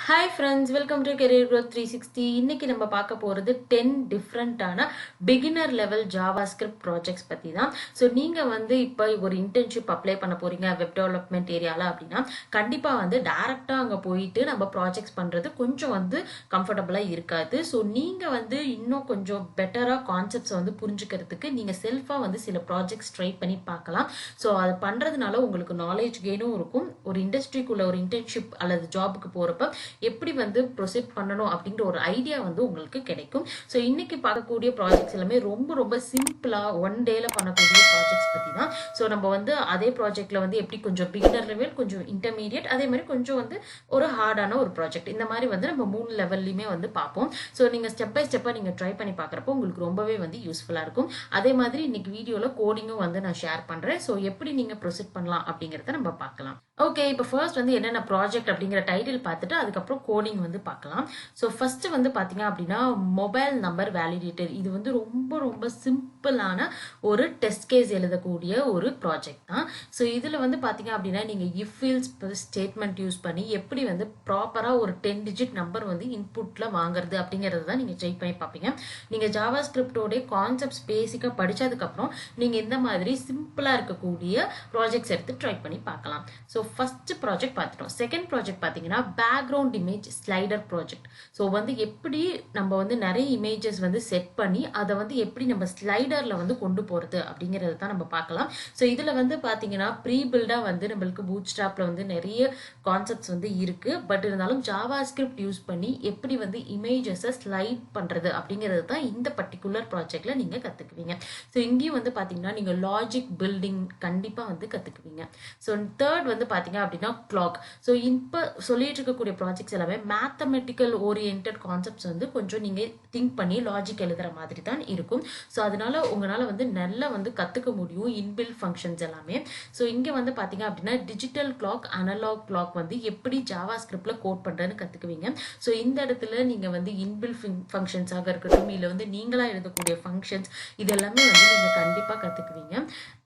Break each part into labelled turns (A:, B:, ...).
A: Hi friends, welcome to Career Growth 360. இன்னைக்கு நம்ம பார்க்க போறது 10 டிஃப்ரெண்டான பிகினர் லெவல் ஜாவாஸ்கிரிப்ட் ப்ராஜெக்ட்ஸ் பத்தி தான். ஸோ நீங்க இப்போ ஒரு இன்டர்ன்ஷிப் அப்ளை பண்ண போறீங்க வெப் டெவலப்மெண்ட் ஏரியால அப்படின்னா கண்டிப்பா டைரக்டா அங்க போயிட்டு நம்ம ப்ராஜெக்ட்ஸ் பண்றது கொஞ்சம் கம்ஃபர்டபுளா இருக்காது. ஸோ நீங்க இன்னும் கொஞ்சம் பெட்டரா கான்செப்ட்ஸ் புரிஞ்சுக்கிறதுக்கு நீங்க செல்ஃபா சில ப்ராஜெக்ட்ஸ் ட்ரை பண்ணி பார்க்கலாம். ஸோ அது பண்றதுனால உங்களுக்கு நாலேஜ் கெயினும் இருக்கும். ஒரு இண்டஸ்ட்ரிக்குள்ள ஒரு இன்டர்ன்ஷிப் அல்லது ஜாபுக்கு போறப்ப எப்படி ப்ரொசீட் பண்ணணும் அப்படிங்கிற ஒரு ஐடியா உங்களுக்கு கிடைக்கும். ஸோ இன்னைக்கு பார்க்கக்கூடிய ப்ராஜெக்ட்ஸ் எல்லாமே ரொம்ப ரொம்ப சிம்பிளா ஒன் டேல பண்ணக்கூடிய ப்ராஜெக்ட்ஸ் பத்தி தான். ஸோ நம்ம அதே ப்ராஜெக்ட்ல எப்படி கொஞ்சம் பிகினர் லெவல், கொஞ்சம் இன்டர்மீடியட், அதே மாதிரி கொஞ்சம் ஒரு ஹார்டான ஒரு ப்ராஜெக்ட், இந்த மாதிரி நம்ம 3 லெவல்லையுமே பார்ப்போம். ஸோ நீங்க ஸ்டெப் பை ஸ்டெப்பா நீங்க ட்ரை பண்ணி பார்க்குறப்போ உங்களுக்கு ரொம்பவே யூஸ்ஃபுல்லா இருக்கும். அதே மாதிரி இன்னைக்கு வீடியோல கோடிங்கும் நான் ஷேர் பண்றேன். ஸோ எப்படி நீங்க ப்ரொசீட் பண்ணலாம் அப்படிங்கறத நம்ம பார்க்கலாம். ஓகே, இப்போ ஃபர்ஸ்ட் என்னென்ன ப்ராஜெக்ட் அப்படிங்கிற டைட்டில் பார்த்துட்டு அதுக்கப்புறம் கோடிங் பார்க்கலாம். ஸோ ஃபர்ஸ்ட் பார்த்தீங்க அப்படின்னா மொபைல் நம்பர் வேலிடேட்டர். இது ரொம்ப ரொம்ப சிம்பிளான ஒரு டெஸ்ட் கேஸ் எழுதக்கூடிய ஒரு ப்ராஜெக்ட் தான். ஸோ இதில் பார்த்தீங்க அப்படின்னா நீங்கள் இஃப் இல்ஸ் ஸ்டேட்மெண்ட் யூஸ் பண்ணி எப்படி ப்ராப்பராக ஒரு 10 டிஜிட் நம்பர் இன்புட்ல வாங்குறது அப்படிங்கிறது தான் நீங்கள் ட்ரை பண்ணி பார்ப்பீங்க. நீங்கள் ஜாவா ஸ்கிரிப்டோடைய கான்செப்ட்ஸ் பேசிக்காக படித்ததுக்கப்புறம் நீங்கள் இந்த மாதிரி சிம்பிளாக இருக்கக்கூடிய ப்ராஜெக்ட்ஸ் எடுத்து ட்ரை பண்ணி பார்க்கலாம். ஸோ ஃபர்ஸ்ட் ப்ராஜெக்ட் பார்த்துட்டோம். செகண்ட் ப்ராஜெக்ட் பார்த்தீங்கன்னா background image slider project. So எப்படி நம்ம நிறைய இமேஜஸ் செட் பண்ணி அதை எப்படி நம்ம ஸ்லைடர்ல கொண்டு போறது அப்படிங்கறது தான் நம்ம பார்க்கலாம். ஸோ இதுல பார்த்தீங்கன்னா ப்ரீ பில்டா நம்மளுக்கு பூட் ஸ்ட்ராப்ல நிறைய கான்செப்ட்ஸ் இருக்கு. பட் இருந்தாலும் ஜாவா ஸ்கிரிப்ட் யூஸ் பண்ணி எப்படி இமேஜஸை ஸ்லைட் பண்றது அப்படிங்கிறது தான் இந்த பர்டிகுலர் ப்ராஜெக்ட்ல நீங்க கத்துக்குவீங்க. ஸோ இங்கேயும் பார்த்தீங்கன்னா நீங்க லாஜிக் பில்டிங் கண்டிப்பா கத்துக்குவீங்க. ஸோ தேர்ட் பார்த்தீங்க அப்படின்னா கிளாக். ஸோ இப்போ சொல்லிட்டு இருக்கக்கூடிய ப்ராஜெக்ட்ஸ் எல்லாமே மேத்தமெட்டிக்கல் ஓரியன்டட் கான்செப்ட்ஸ் கொஞ்சம் நீங்க திங்க் பண்ணி லாஜிக் எழுதுற மாதிரி தான் இருக்கும். ஸோ அதனால உங்களால நல்லா கத்துக்க முடியும் இன்பில்ட் ஃபங்க்ஷன்ஸ் எல்லாமே. ஸோ இங்க பாத்தீங்க அப்படின்னா டிஜிட்டல் கிளாக், அனலாக் கிளாக் எப்படி ஜாவா ஸ்கிரிப்ட்ல கோட் பண்றதுன்னு கத்துக்குவீங்க. ஸோ இந்த இடத்துல நீங்க இன்பில்ட் ஃபங்க்ஷன்ஸாக இருக்கட்டும், இல்ல நீங்களா எழுதக்கூடிய ஃபங்க்ஷன்ஸ், இது எல்லாமே நீங்க கண்டிப்பா கத்துக்குவீங்க.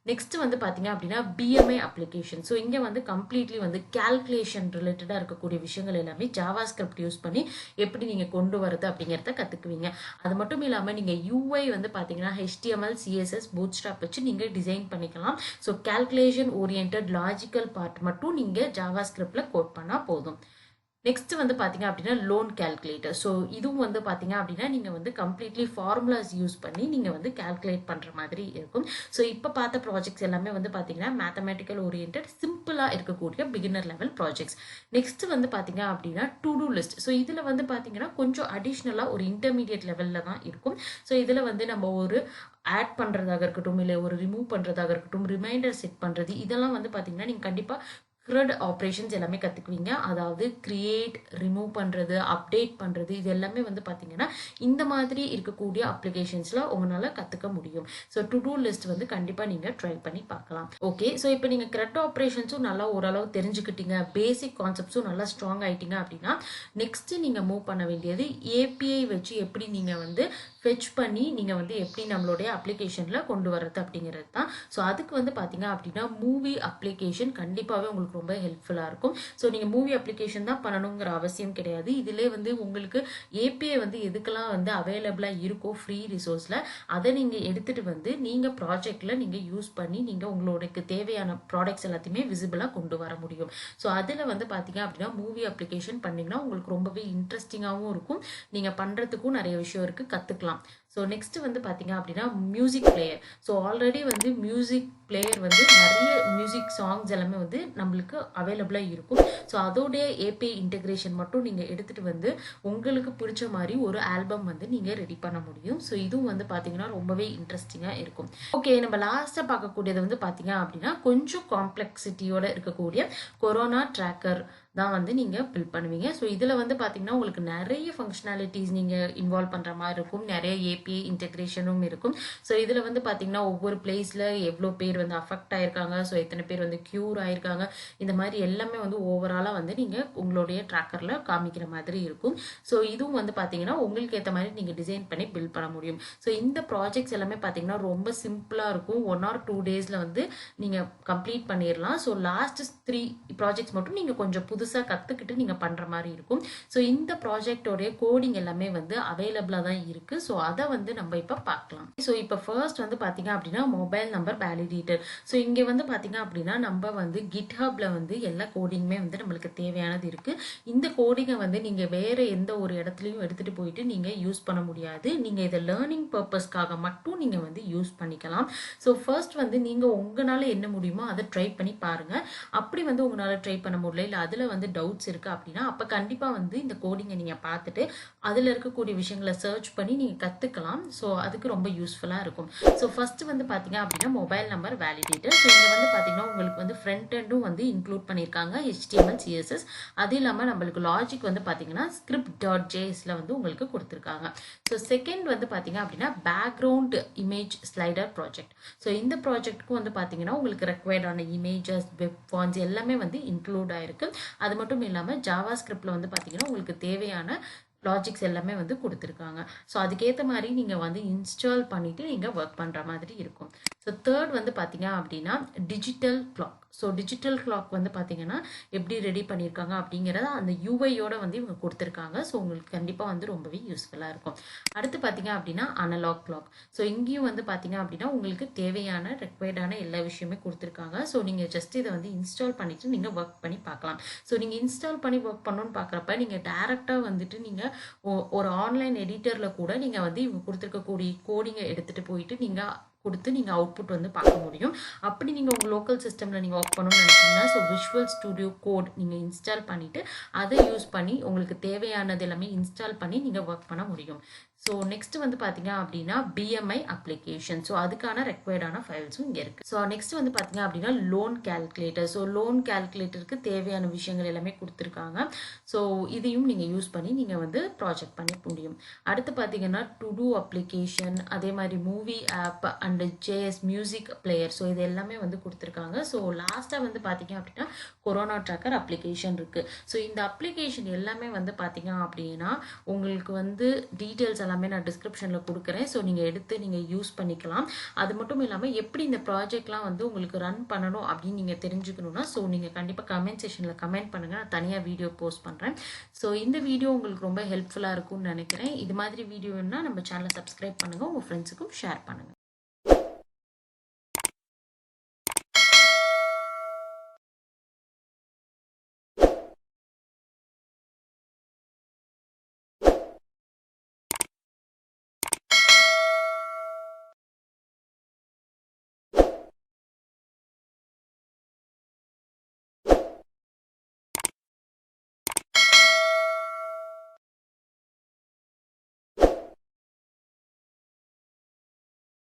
A: நெக்ஸ்ட் பாத்தீங்க அப்படின்னா பிஎம்ஐ அப்ளிகேஷன். ஸோ இங்க கம்ப்ளீட்லி கால்குலேஷன் ரிலேட்டடா இருக்கக்கூடிய விஷயங்கள் எல்லாமே ஜாவா ஸ்கிரிப்ட் யூஸ் பண்ணி எப்படி நீங்க கொண்டு வரது அப்படிங்கறத கத்துக்குவீங்க. அது மட்டும் இல்லாம நீங்க யூஐ பாத்தீங்கன்னா HTML, CSS, பூட்ஸ்ட்ராப் வச்சு நீங்க டிசைன் பண்ணிக்கலாம். So calculation oriented logical part மட்டும் நீங்க ஜாவா ஸ்கிரிப்ட்ல கோட் பண்ணா போதும். நெக்ஸ்ட் பாத்தீங்க அப்படின்னா லோன் கால்குலேட்டர். ஸோ இதுவும் பாத்தீங்க அப்படின்னா நீங்க கம்ப்ளீட்லி ஃபார்முலாஸ் யூஸ் பண்ணி நீங்க கால்குலேட் பண்ற மாதிரி இருக்கும். ஸோ இப்போ பார்த்த ப்ராஜெக்ட்ஸ் எல்லாமே பாத்தீங்கன்னா மேத்தமெட்டிக்கல் ஓரியன்டட் சிம்பிளா இருக்கக்கூடிய பிகினர் லெவல் ப்ராஜெக்ட்ஸ். நெக்ஸ்ட் பாத்தீங்க அப்படின்னா டு டூ லிஸ்ட். ஸோ இதுல பாத்தீங்கன்னா கொஞ்சம் அடிஷ்னலா ஒரு இன்டர்மீடியட் லெவல்ல தான் இருக்கும். ஸோ இதுல நம்ம ஒரு ஆட் பண்றதாக இருக்கட்டும், இல்லை ஒரு ரிமூவ் பண்றதாக இருக்கட்டும், ரிமைண்டர் செட் பண்றது, இதெல்லாம் பாத்தீங்கன்னா நீங்க கண்டிப்பா CRUD ஆப்ரேஷன்ஸ் எல்லாமே கத்துக்குவீங்க. அதாவது கிரியேட், ரிமூவ் பண்றது, அப்டேட் பண்றது, இது எல்லாமே பாத்தீங்கன்னா இந்த மாதிரி இருக்கக்கூடிய அப்ளிகேஷன்ஸ்ல உங்களால கத்துக்க முடியும். ஸோ டு டூ லிஸ்ட் கண்டிப்பா நீங்க ட்ரை பண்ணி பார்க்கலாம். ஓகே, ஸோ இப்போ நீங்க CRUD ஆப்ரேஷன்ஸும் நல்லா ஓரளவு தெரிஞ்சுக்கிட்டீங்க, பேசிக் கான்செப்ட்ஸும் நல்லா ஸ்ட்ராங் ஆயிட்டீங்க அப்படின்னா நெக்ஸ்ட் நீங்க மூவ் பண்ண வேண்டியது ஏபிஐ வச்சு எப்படி நீங்க ஃபெச் பண்ணி நீங்க எப்படி நம்மளுடைய அப்ளிகேஷன்ல கொண்டு வர்றது அப்படிங்கிறது தான். ஸோ அதுக்கு பாத்தீங்க அப்படின்னா மூவி அப்ளிகேஷன் கண்டிப்பாவே உங்களுக்கு ரொம்ப ஹெல்ப்ஃபுல்லா இருக்கும். ஸோ நீங்க மூவி அப்ளிகேஷன் தான் பண்ணணுங்கிற அவசியம் கிடையாது. இதுல உங்களுக்கு ஏபிஐ எதுக்கெல்லாம் அவைலபிளா இருக்கோ ஃப்ரீ ரிசோர்ஸ்ல அதை நீங்க எடுத்துட்டு நீங்க ப்ராஜெக்ட்ல நீங்க யூஸ் பண்ணி நீங்க உங்களுக்கு தேவையான ப்ராடக்ட்ஸ் எல்லாத்தையுமே விசிபிளா கொண்டு வர முடியும். ஸோ அதுல பாத்தீங்க அப்படின்னா மூவி அப்ளிகேஷன் பண்ணீங்கன்னா உங்களுக்கு ரொம்பவே இன்ட்ரெஸ்டிங்காகவும் இருக்கும். நீங்க பண்றதுக்கும் நிறைய விஷயம் இருக்கு, கத்துக்கலாம். ஸோ நெக்ஸ்ட் பாத்தீங்க அப்படின்னா music player. So already music player நிறைய மியூசிக் சாங்ஸ் எல்லாமே நம்மளுக்கு அவைலபிளா இருக்கும். ஸோ அதோடைய ஏபிஐ இன்டெகிரேஷன் மட்டும் நீங்க எடுத்துட்டு உங்களுக்கு பிடிச்ச மாதிரி ஒரு ஆல்பம் நீங்க ரெடி பண்ண முடியும். ஸோ இதுவும் பாத்தீங்கன்னா ரொம்பவே இன்ட்ரெஸ்டிங்கா இருக்கும். ஓகே, நம்ம லாஸ்டா பார்க்கக்கூடியது பாத்தீங்க அப்படின்னா கொஞ்சம் காம்ப்ளெக்சிட்டியோட இருக்கக்கூடிய கொரோனா ட்ராக்கர் தான் நீங்க பில்ட் பண்ணுவீங்க. ஸோ இதுல பாத்தீங்கன்னா உங்களுக்கு நிறைய ஃபங்க்ஷனாலிட்டிஸ் நீங்க இன்வால்வ் பண்ற மாதிரி இருக்கும், நிறைய ஏபிஐ இன்டெகிரேஷனும் இருக்கும். ஸோ இதுல பாத்தீங்கன்னா ஒவ்வொரு பிளேஸ்ல எவ்வளோ பேர் அஃபெக்ட் ஆயிருக்காங்க, ஸோ எத்தனை பேர் கியூர் ஆயிருக்காங்க, இந்த மாதிரி எல்லாமே ஓவராலா நீங்க உங்களுடைய ட்ராக்கர்ல காமிக்கிற மாதிரி இருக்கும். ஸோ இதுவும் பாத்தீங்கன்னா உங்களுக்கு ஏற்ற மாதிரி நீங்க டிசைன் பண்ணி பில்ட் பண்ண முடியும். ஸோ இந்த ப்ராஜெக்ட்ஸ் எல்லாமே பாத்தீங்கன்னா ரொம்ப சிம்பிளா இருக்கும். 1 or 2 daysல நீங்க கம்ப்ளீட் பண்ணிடலாம். ஸோ லாஸ்ட் 3 ப்ராஜெக்ட்ஸ் மட்டும் நீங்க கொஞ்சம் புதுசா புதுசாக கற்றுக்கிட்டு நீங்கள் பண்ணுற மாதிரி இருக்கும். ஸோ இந்த ப்ராஜெக்டோடைய கோடிங் எல்லாமே வந்து அவைலபிளாக தான் இருக்குது. ஸோ அதை வந்து நம்ம இப்போ பார்க்கலாம். ஸோ இப்போ ஃபர்ஸ்ட் வந்து பார்த்தீங்க அப்படின்னா மொபைல் நம்பர் வேலிடேட்டர். ஸோ இங்கே வந்து பார்த்தீங்க அப்படின்னா நம்ம வந்து கிட்ஹப்ல வந்து எல்லா கோடிங்குமே வந்து நம்மளுக்கு தேவையானது இருக்குது. இந்த கோடிங்கை வந்து நீங்கள் வேறு எந்த ஒரு இடத்துலையும் எடுத்துகிட்டு போயிட்டு நீங்கள் யூஸ் பண்ண முடியாது. நீங்கள் இதை லேர்னிங் பர்பஸ்க்காக மட்டும் நீங்கள் வந்து யூஸ் பண்ணிக்கலாம். ஸோ ஃபர்ஸ்ட் வந்து நீங்கள் உங்களால் என்ன முடியுமோ அதை ட்ரை பண்ணி பாருங்கள். அப்படி வந்து உங்களால் ட்ரை பண்ண முடியல, இல்லை அதில் வந்து டவுட்ஸ் இருக்குது அப்படின்னா அப்போ கண்டிப்பாக வந்து இந்த கோடிங்கை நீங்கள் பார்த்துட்டு அதில் இருக்கக்கூடிய விஷயங்களை சர்ச் பண்ணி நீங்கள் கற்றுக்கலாம். ஸோ அதுக்கு ரொம்ப யூஸ்ஃபுல்லாக இருக்கும். ஸோ ஃபஸ்ட்டு வந்து பார்த்தீங்க அப்படின்னா மொபைல் நம்பர் வேலிடேட்டர். ஸோ இங்கே வந்து பார்த்தீங்கன்னா உங்களுக்கு வந்து ஃப்ரண்ட் எண்டும் வந்து இன்க்ளூட் பண்ணியிருக்காங்க, HTML CSS. அது இல்லாமல் நம்மளுக்கு லாஜிக் வந்து பார்த்தீங்கன்னா script.jsல வந்து உங்களுக்கு கொடுத்துருக்காங்க. ஸோ செகண்ட் வந்து பார்த்தீங்க அப்படின்னா background image slider project. So இந்த ப்ராஜெக்ட்டுக்கும் வந்து பார்த்தீங்கன்னா உங்களுக்கு ரெக்வயர்டான இமேஜஸ், வெப் ஃபான்ட்ஸ் எல்லாமே வந்து இன்க்ளூட் ஆயிருக்கு. அது மட்டும் இல்லாமல் ஜாவாஸ்கிரிப்டில் வந்து பார்த்தீங்கன்னா உங்களுக்கு தேவையான லாஜிக்ஸ் எல்லாமே வந்து கொடுத்துருக்காங்க. ஸோ அதுக்கேற்ற மாதிரி நீங்கள் வந்து இன்ஸ்டால் பண்ணிவிட்டு நீங்கள் ஒர்க் பண்ணுற மாதிரி இருக்கும். ஸோ தேர்ட் வந்து பார்த்தீங்க அப்படின்னா digital clock. So digital clock வந்து பார்த்தீங்கன்னா எப்படி ரெடி பண்ணியிருக்காங்க அப்படிங்கிறத அந்த யூஐயோட வந்து இவங்க கொடுத்துருக்காங்க. ஸோ உங்களுக்கு கண்டிப்பாக வந்து ரொம்பவே யூஸ்ஃபுல்லாக இருக்கும். அடுத்து பார்த்தீங்க அப்படின்னா அனலாக் கிளாக். ஸோ இங்கேயும் வந்து பார்த்தீங்க அப்படின்னா உங்களுக்கு தேவையான ரெக்வயர்டான எல்லா விஷயமே கொடுத்துருக்காங்க. ஸோ நீங்கள் ஜஸ்ட் இதை வந்து இன்ஸ்டால் பண்ணிவிட்டு நீங்கள் ஒர்க் பண்ணி பார்க்கலாம். ஸோ நீங்கள் இன்ஸ்டால் பண்ணி ஒர்க் பண்ணணும்னு பார்க்குறப்ப நீங்கள் டேரெக்டாக வந்துட்டு நீங்கள் ஒரு ஆன்லைன் எடிட்டரில் கூட நீங்கள் வந்து இவங்க கொடுத்துருக்கக்கூடிய கோடிங்கை எடுத்துகிட்டு போயிட்டு நீங்கள் கொடுத்து நீங்கள் அவுட்புட் வந்து பார்க்க முடியும். அப்படி நீங்கள் உங்கள் லோக்கல் சிஸ்டமில் நீங்கள் ஒர்க் பண்ணணும்னு நினச்சிங்கன்னா ஸோ விஷுவல் ஸ்டுடியோ கோட் நீங்கள் இன்ஸ்டால் பண்ணிவிட்டு அதை யூஸ் பண்ணி உங்களுக்கு தேவையானது எல்லாமே இன்ஸ்டால் பண்ணி நீங்கள் ஒர்க் பண்ண முடியும். ஸோ நெக்ஸ்ட் வந்து பார்த்தீங்க அப்படின்னா BMI அப்ளிகேஷன். ஸோ அதுக்கான ரெக்வயர்டான ஃபைல்ஸும் இங்கே இருக்குது. ஸோ நெக்ஸ்ட் வந்து பார்த்தீங்க அப்படின்னா லோன் கேல்குலேட்டர். ஸோ லோன் கேல்குலேட்டருக்கு தேவையான விஷயங்கள் எல்லாமே கொடுத்துருக்காங்க. ஸோ இதையும் நீங்கள் யூஸ் பண்ணி நீங்கள் வந்து ப்ராஜெக்ட் பண்ணி முடியும். அடுத்து பார்த்தீங்கன்னா டு டூ அப்ளிகேஷன், அதே மாதிரி movie app and JS music player. So இது எல்லாமே வந்து கொடுத்துருக்காங்க. ஸோ லாஸ்ட்டாக வந்து பார்த்தீங்க அப்படின்னா கொரோனா ட்ராக்கர் அப்ளிகேஷன் இருக்குது. ஸோ இந்த அப்ளிகேஷன் எல்லாமே வந்து பார்த்தீங்க அப்படின்னா உங்களுக்கு வந்து டீட்டெயில்ஸ் எல்லாமே நான் டிஸ்கிரிப்ஷனில் கொடுக்குறேன். ஸோ நீங்கள் எடுத்து நீங்கள் யூஸ் பண்ணிக்கலாம். அது மட்டும் இல்லாமல் எப்படி இந்த ப்ராஜெக்ட்லாம் வந்து உங்களுக்கு ரன் பண்ணணும் அப்படின்னு நீங்கள் தெரிஞ்சுக்கணுன்னா ஸோ நீங்கள் கண்டிப்பாக கமெண்ட் செஷனில் கமெண்ட் பண்ணுங்கள். நான் தனியாக வீடியோ போஸ்ட் பண்ணுறேன். ஸோ இந்த வீடியோ உங்களுக்கு ரொம்ப ஹெல்ப்ஃபுல்லாக இருக்கும்னு நினைக்கிறேன். இது மாதிரி வீடியோன்னா நம்ம சேனலை சப்ஸ்கிரைப் பண்ணுங்கள், உங்கள் ஃப்ரெண்ட்ஸுக்கும் ஷேர் பண்ணுங்கள்.